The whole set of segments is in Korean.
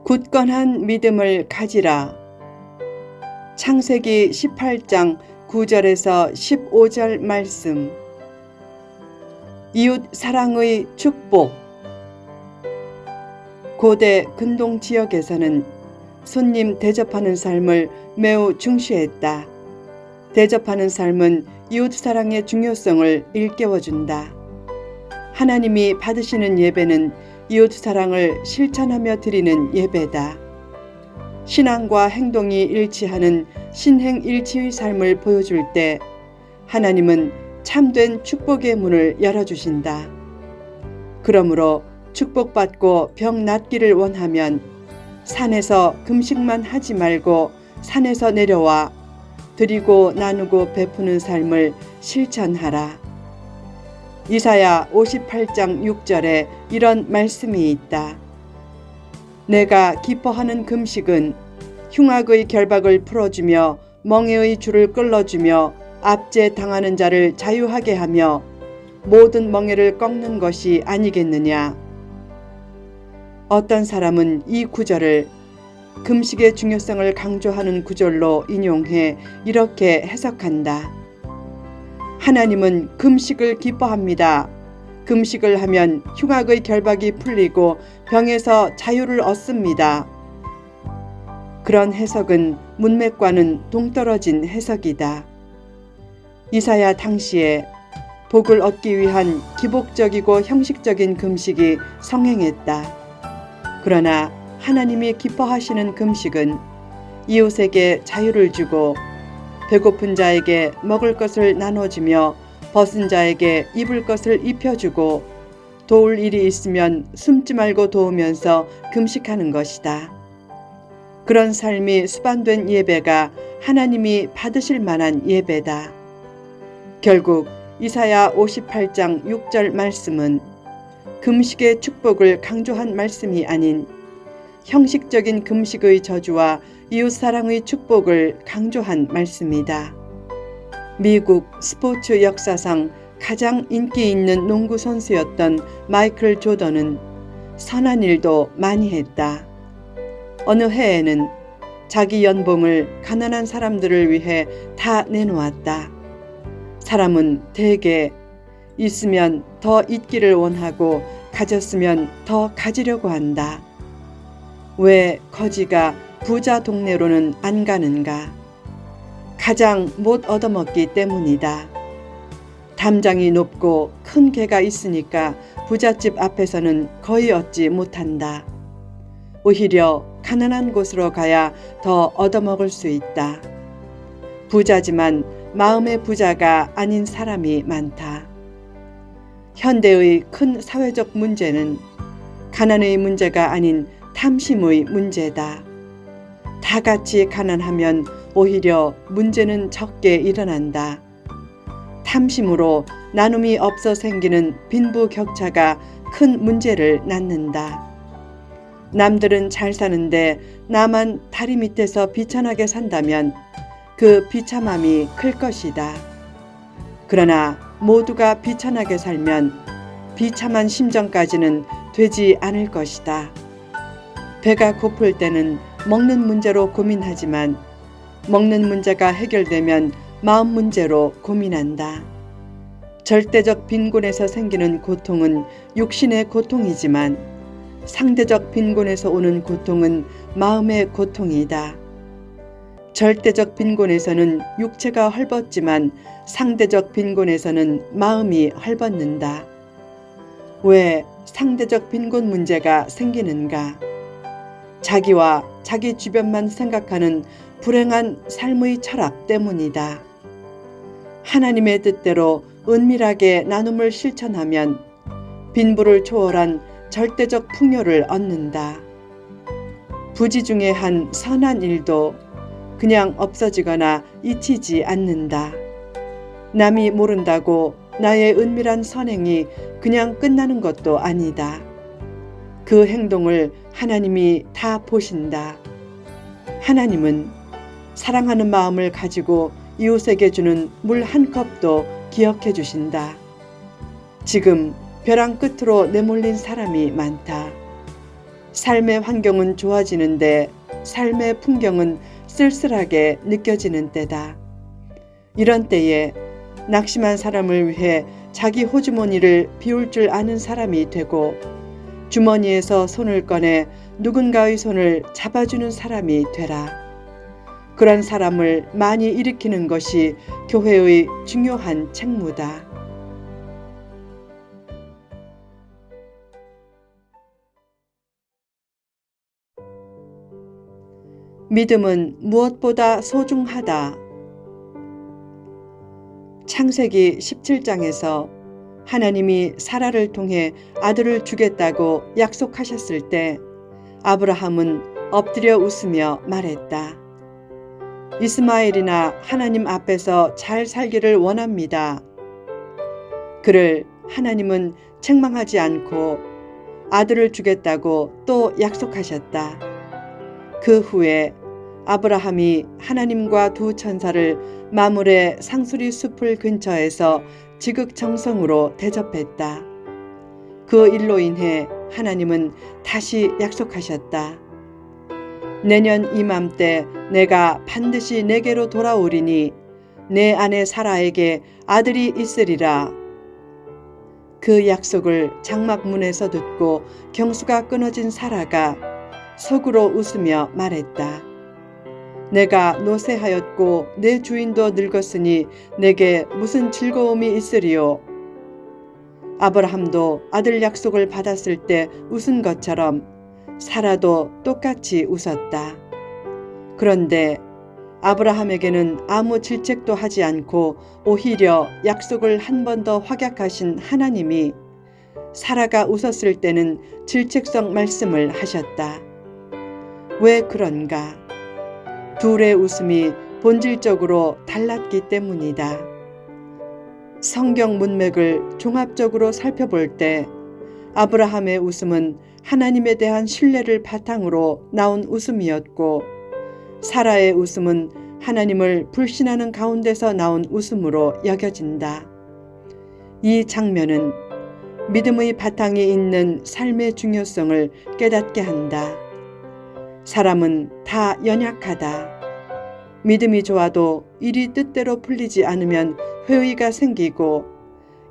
굳건한 믿음을 가지라. 창세기 18장 9절에서 15절 말씀. 이웃 사랑의 축복. 고대 근동 지역에서는 손님 대접하는 삶을 매우 중시했다. 대접하는 삶은 이웃 사랑의 중요성을 일깨워준다. 하나님이 받으시는 예배는 이웃 사랑을 실천하며 드리는 예배다. 신앙과 행동이 일치하는 신행일치의 삶을 보여줄 때 하나님은 참된 축복의 문을 열어주신다. 그러므로 축복받고 병 낫기를 원하면 산에서 금식만 하지 말고 산에서 내려와 드리고 나누고 베푸는 삶을 실천하라. 이사야 58장 6절에 이런 말씀이 있다. 내가 기뻐하는 금식은 흉악의 결박을 풀어주며 멍에의 줄을 끌어주며 압제 당하는 자를 자유하게 하며 모든 멍에를 꺾는 것이 아니겠느냐. 어떤 사람은 이 구절을 금식의 중요성을 강조하는 구절로 인용해 이렇게 해석한다. 하나님은 금식을 기뻐합니다. 금식을 하면 흉악의 결박이 풀리고 병에서 자유를 얻습니다. 그런 해석은 문맥과는 동떨어진 해석이다. 이사야 당시에 복을 얻기 위한 기복적이고 형식적인 금식이 성행했다. 그러나 하나님이 기뻐하시는 금식은 이웃에게 자유를 주고 배고픈 자에게 먹을 것을 나눠주며 벗은 자에게 입을 것을 입혀주고 도울 일이 있으면 숨지 말고 도우면서 금식하는 것이다. 그런 삶이 수반된 예배가 하나님이 받으실 만한 예배다. 결국 이사야 58장 6절 말씀은 금식의 축복을 강조한 말씀이 아닌 형식적인 금식의 저주와 이웃사랑의 축복을 강조한 말씀이다. 미국 스포츠 역사상 가장 인기 있는 농구 선수였던 마이클 조던은 선한 일도 많이 했다. 어느 해에는 자기 연봉을 가난한 사람들을 위해 다 내놓았다. 사람은 대개 있으면 더 있기를 원하고 가졌으면 더 가지려고 한다. 왜 거지가 부자 동네로는 안 가는가? 가장 못 얻어먹기 때문이다. 담장이 높고 큰 개가 있으니까 부잣집 앞에서는 거의 얻지 못한다. 오히려 가난한 곳으로 가야 더 얻어먹을 수 있다. 부자지만 마음의 부자가 아닌 사람이 많다. 현대의 큰 사회적 문제는 가난의 문제가 아닌 탐심의 문제다. 다 같이 가난하면 오히려 문제는 적게 일어난다. 탐심으로 나눔이 없어 생기는 빈부격차가 큰 문제를 낳는다. 남들은 잘 사는데 나만 다리 밑에서 비천하게 산다면 그 비참함이 클 것이다. 그러나 모두가 비천하게 살면 비참한 심정까지는 되지 않을 것이다. 배가 고플 때는 먹는 문제로 고민하지만 먹는 문제가 해결되면 마음 문제로 고민한다. 절대적 빈곤에서 생기는 고통은 육신의 고통이지만 상대적 빈곤에서 오는 고통은 마음의 고통이다. 절대적 빈곤에서는 육체가 헐벗지만 상대적 빈곤에서는 마음이 헐벗는다. 왜 상대적 빈곤 문제가 생기는가? 자기와 자기 주변만 생각하는 불행한 삶의 철학 때문이다. 하나님의 뜻대로 은밀하게 나눔을 실천하면 빈부를 초월한 절대적 풍요를 얻는다. 부지 중에 한 선한 일도 그냥 없어지거나 잊히지 않는다. 남이 모른다고 나의 은밀한 선행이 그냥 끝나는 것도 아니다. 그 행동을 하나님이 다 보신다. 하나님은 사랑하는 마음을 가지고 이웃에게 주는 물 한 컵도 기억해 주신다. 지금 벼랑 끝으로 내몰린 사람이 많다. 삶의 환경은 좋아지는데 삶의 풍경은 쓸쓸하게 느껴지는 때다. 이런 때에 낙심한 사람을 위해 자기 호주머니를 비울 줄 아는 사람이 되고 주머니에서 손을 꺼내 누군가의 손을 잡아주는 사람이 되라. 그런 사람을 많이 일으키는 것이 교회의 중요한 책무다. 믿음은 무엇보다 소중하다. 창세기 17장에서 하나님이 사라를 통해 아들을 주겠다고 약속하셨을 때 아브라함은 엎드려 웃으며 말했다. 이스마엘이나 하나님 앞에서 잘 살기를 원합니다. 그를 하나님은 책망하지 않고 아들을 주겠다고 또 약속하셨다. 그 후에 아브라함이 하나님과 두 천사를 마물의 상수리 숲을 근처에서 지극정성으로 대접했다. 그 일로 인해 하나님은 다시 약속하셨다. 내년 이맘때 내가 반드시 내게로 돌아오리니 내 아내 사라에게 아들이 있으리라. 그 약속을 장막문에서 듣고 경수가 끊어진 사라가 속으로 웃으며 말했다. 내가 노쇠하였고 내 주인도 늙었으니 내게 무슨 즐거움이 있으리요. 아브라함도 아들 약속을 받았을 때 웃은 것처럼 사라도 똑같이 웃었다. 그런데 아브라함에게는 아무 질책도 하지 않고 오히려 약속을 한 번 더 확약하신 하나님이 사라가 웃었을 때는 질책성 말씀을 하셨다. 왜 그런가? 둘의 웃음이 본질적으로 달랐기 때문이다. 성경 문맥을 종합적으로 살펴볼 때 아브라함의 웃음은 하나님에 대한 신뢰를 바탕으로 나온 웃음이었고 사라의 웃음은 하나님을 불신하는 가운데서 나온 웃음으로 여겨진다. 이 장면은 믿음의 바탕이 있는 삶의 중요성을 깨닫게 한다. 사람은 다 연약하다. 믿음이 좋아도 일이 뜻대로 풀리지 않으면 회의가 생기고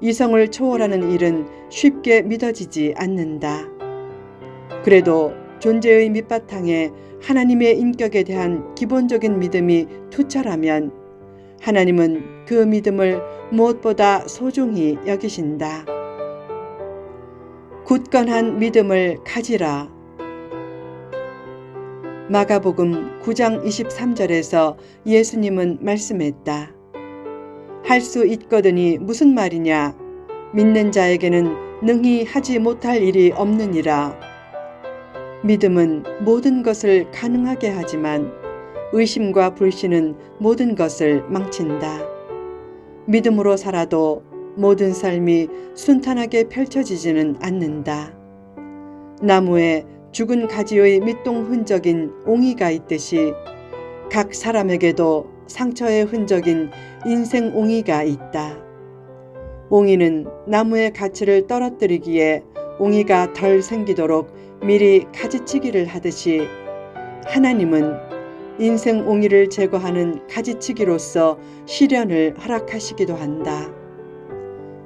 이성을 초월하는 일은 쉽게 믿어지지 않는다. 그래도 존재의 밑바탕에 하나님의 인격에 대한 기본적인 믿음이 투철하면 하나님은 그 믿음을 무엇보다 소중히 여기신다. 굳건한 믿음을 가지라. 마가복음 9장 23절에서 예수님은 말씀했다. 할 수 있거든이 무슨 말이냐? 믿는 자에게는 능히 하지 못할 일이 없느니라. 믿음은 모든 것을 가능하게 하지만 의심과 불신은 모든 것을 망친다. 믿음으로 살아도 모든 삶이 순탄하게 펼쳐지지는 않는다. 나무에 죽은 가지의 밑동 흔적인 옹이가 있듯이 각 사람에게도 상처의 흔적인 인생 옹이가 있다. 옹이는 나무의 가치를 떨어뜨리기에 옹이가 덜 생기도록 미리 가지치기를 하듯이 하나님은 인생 옹이를 제거하는 가지치기로서 시련을 허락하시기도 한다.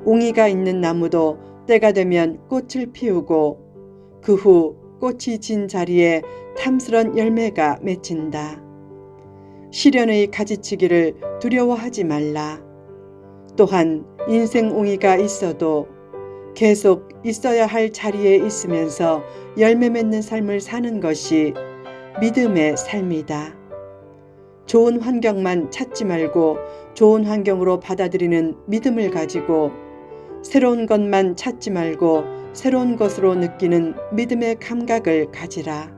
옹이가 있는 나무도 때가 되면 꽃을 피우고 그 후 꽃이 진 자리에 탐스런 열매가 맺힌다. 시련의 가지치기를 두려워하지 말라. 또한 인생 옹이가 있어도 계속 있어야 할 자리에 있으면서 열매 맺는 삶을 사는 것이 믿음의 삶이다. 좋은 환경만 찾지 말고 좋은 환경으로 받아들이는 믿음을 가지고 새로운 것만 찾지 말고 새로운 것으로 느끼는 믿음의 감각을 가지라.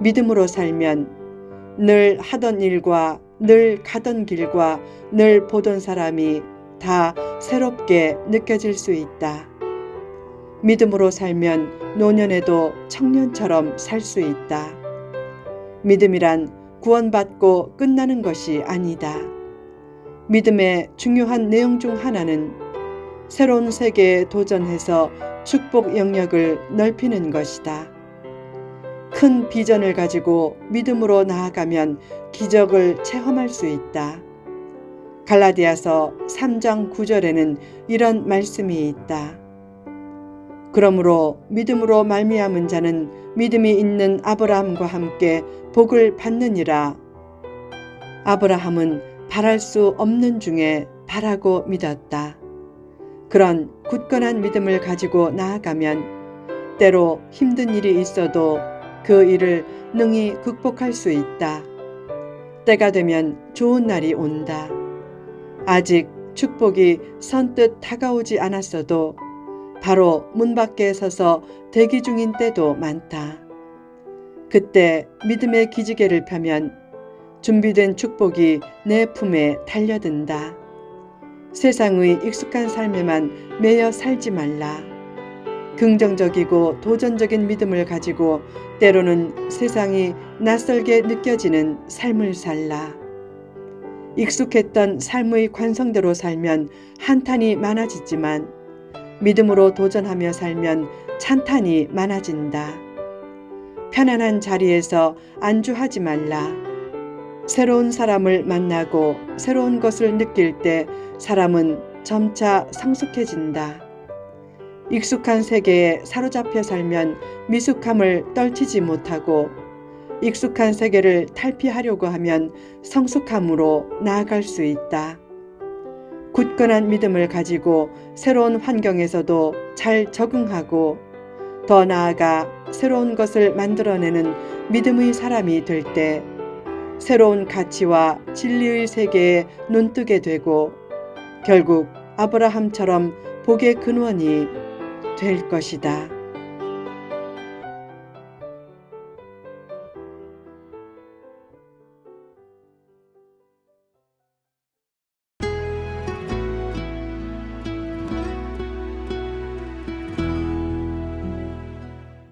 믿음으로 살면 늘 하던 일과 늘 가던 길과 늘 보던 사람이 다 새롭게 느껴질 수 있다. 믿음으로 살면 노년에도 청년처럼 살 수 있다. 믿음이란 구원받고 끝나는 것이 아니다. 믿음의 중요한 내용 중 하나는 새로운 세계에 도전해서 축복 영역을 넓히는 것이다. 큰 비전을 가지고 믿음으로 나아가면 기적을 체험할 수 있다. 갈라디아서 3장 9절에는 이런 말씀이 있다. 그러므로 믿음으로 말미암은 자는 믿음이 있는 아브라함과 함께 복을 받느니라. 아브라함은 바랄 수 없는 중에 바라고 믿었다. 그런 굳건한 믿음을 가지고 나아가면 때로 힘든 일이 있어도 그 일을 능히 극복할 수 있다. 때가 되면 좋은 날이 온다. 아직 축복이 선뜻 다가오지 않았어도 바로 문 밖에 서서 대기 중인 때도 많다. 그때 믿음의 기지개를 펴면 준비된 축복이 내 품에 달려든다. 세상의 익숙한 삶에만 매여 살지 말라. 긍정적이고 도전적인 믿음을 가지고 때로는 세상이 낯설게 느껴지는 삶을 살라. 익숙했던 삶의 관성대로 살면 한탄이 많아지지만 믿음으로 도전하며 살면 찬탄이 많아진다. 편안한 자리에서 안주하지 말라. 새로운 사람을 만나고 새로운 것을 느낄 때 사람은 점차 성숙해진다. 익숙한 세계에 사로잡혀 살면 미숙함을 떨치지 못하고 익숙한 세계를 탈피하려고 하면 성숙함으로 나아갈 수 있다. 굳건한 믿음을 가지고 새로운 환경에서도 잘 적응하고 더 나아가 새로운 것을 만들어내는 믿음의 사람이 될 때 새로운 가치와 진리의 세계에 눈뜨게 되고 결국 아브라함처럼 복의 근원이 될 것이다.